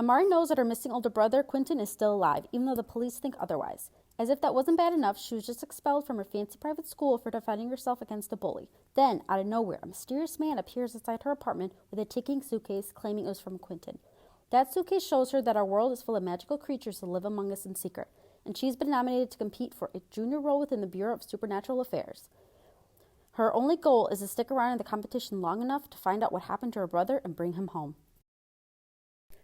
Amari knows that her missing older brother, Quentin, is still alive, even though the police think otherwise. As if that wasn't bad enough, she was just expelled from her fancy private school for defending herself against a bully. Then, out of nowhere, a mysterious man appears inside her apartment with a ticking suitcase claiming it was from Quentin. That suitcase shows her that our world is full of magical creatures that live among us in secret, and she's been nominated to compete for a junior role within the Bureau of Supernatural Affairs. Her only goal is to stick around in the competition long enough to find out what happened to her brother and bring him home.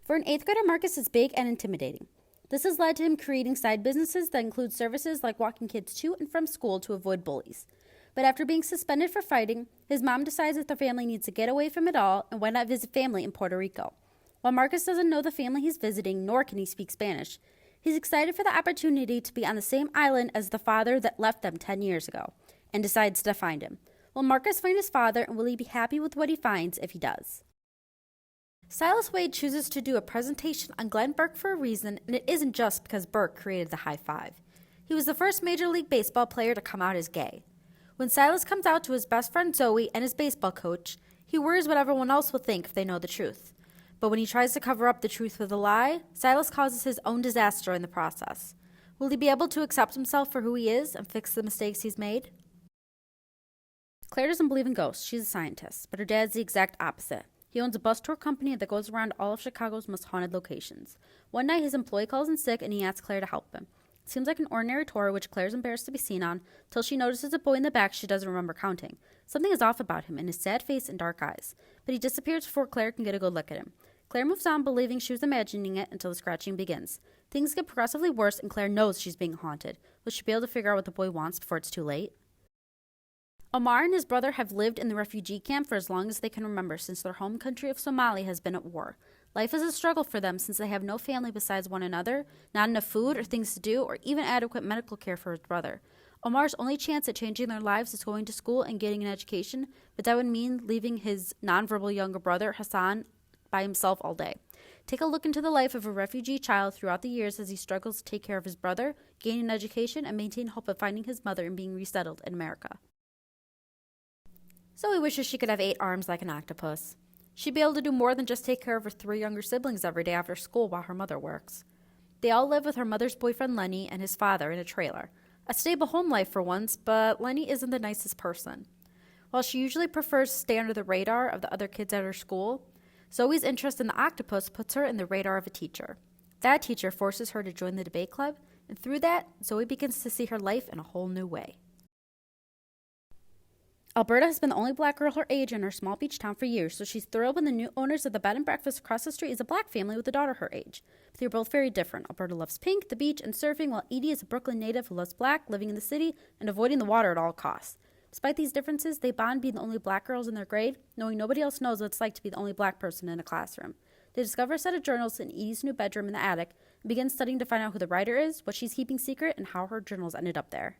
For an 8th grader, Marcus is big and intimidating. This has led to him creating side businesses that include services like walking kids to and from school to avoid bullies. But after being suspended for fighting, his mom decides that the family needs to get away from it all and why not visit family in Puerto Rico. While Marcus doesn't know the family he's visiting, nor can he speak Spanish, he's excited for the opportunity to be on the same island as the father that left them 10 years ago, and decides to find him. Will Marcus find his father, and will he be happy with what he finds if he does? Silas Wade chooses to do a presentation on Glenn Burke for a reason, and it isn't just because Burke created the high five. He was the first Major League Baseball player to come out as gay. When Silas comes out to his best friend Zoe and his baseball coach, he worries what everyone else will think if they know the truth. But when he tries to cover up the truth with a lie, Silas causes his own disaster in the process. Will he be able to accept himself for who he is and fix the mistakes he's made? Claire doesn't believe in ghosts. She's a scientist, but her dad's the exact opposite. He owns a bus tour company that goes around all of Chicago's most haunted locations. One night, his employee calls in sick, and he asks Claire to help him. It seems like an ordinary tour, which Claire's embarrassed to be seen on, till she notices a boy in the back she doesn't remember counting. Something is off about him, in his sad face and dark eyes. But he disappears before Claire can get a good look at him. Claire moves on, believing she was imagining it, until the scratching begins. Things get progressively worse, and Claire knows she's being haunted. Will she be able to figure out what the boy wants before it's too late? Omar and his brother have lived in the refugee camp for as long as they can remember, since their home country of Somalia has been at war. Life is a struggle for them since they have no family besides one another, not enough food or things to do, or even adequate medical care for his brother. Omar's only chance at changing their lives is going to school and getting an education, but that would mean leaving his nonverbal younger brother, Hassan, by himself all day. Take a look into the life of a refugee child throughout the years as he struggles to take care of his brother, gain an education, and maintain hope of finding his mother and being resettled in America. Zoe wishes she could have 8 arms like an octopus. She'd be able to do more than just take care of her 3 younger siblings every day after school while her mother works. They all live with her mother's boyfriend Lenny and his father in a trailer. A stable home life for once, but Lenny isn't the nicest person. While she usually prefers to stay under the radar of the other kids at her school, Zoe's interest in the octopus puts her in the radar of a teacher. That teacher forces her to join the debate club, and through that, Zoe begins to see her life in a whole new way. Alberta has been the only black girl her age in her small beach town for years, so she's thrilled when the new owners of the bed and breakfast across the street is a black family with a daughter her age. But they're both very different. Alberta loves pink, the beach, and surfing, while Edie is a Brooklyn native who loves black, living in the city, and avoiding the water at all costs. Despite these differences, they bond being the only black girls in their grade, knowing nobody else knows what it's like to be the only black person in a classroom. They discover a set of journals in Edie's new bedroom in the attic, and begin studying to find out who the writer is, what she's keeping secret, and how her journals ended up there.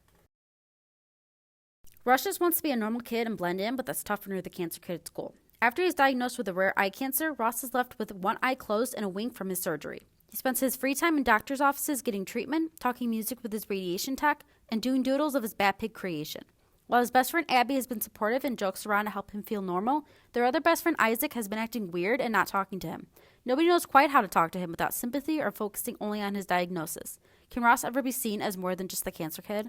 Rush just wants to be a normal kid and blend in, but that's tough when you're the cancer kid at school. After he's diagnosed with a rare eye cancer, Ross is left with one eye closed and a wink from his surgery. He spends his free time in doctor's offices getting treatment, talking music with his radiation tech, and doing doodles of his Bat Pig creation. While his best friend Abby has been supportive and jokes around to help him feel normal, their other best friend Isaac has been acting weird and not talking to him. Nobody knows quite how to talk to him without sympathy or focusing only on his diagnosis. Can Ross ever be seen as more than just the cancer kid?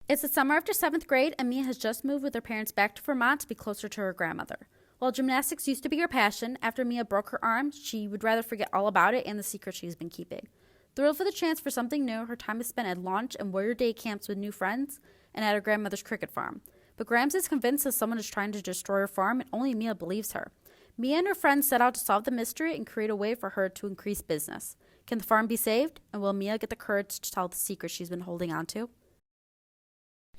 It's the summer after 7th grade, and Mia has just moved with her parents back to Vermont to be closer to her grandmother. While gymnastics used to be her passion, after Mia broke her arm, she would rather forget all about it and the secret she's been keeping. Thrilled for the chance for something new, her time is spent at launch and Warrior Day camps with new friends and at her grandmother's cricket farm. But Grams is convinced that someone is trying to destroy her farm, and only Mia believes her. Mia and her friends set out to solve the mystery and create a way for her to increase business. Can the farm be saved? And will Mia get the courage to tell the secret she's been holding on to?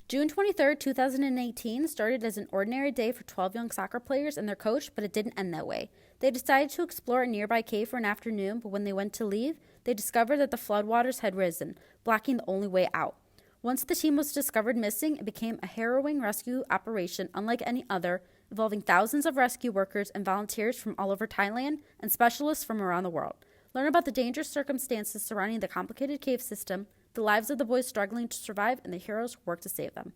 June 23, 2018 started as an ordinary day for 12 young soccer players and their coach, but it didn't end that way. They decided to explore a nearby cave for an afternoon, but when they went to leave, they discovered that the floodwaters had risen, blocking the only way out. Once the team was discovered missing, it became a harrowing rescue operation unlike any other, involving thousands of rescue workers and volunteers from all over Thailand and specialists from around the world. Learn about the dangerous circumstances surrounding the complicated cave system, the lives of the boys struggling to survive, and the heroes who work to save them.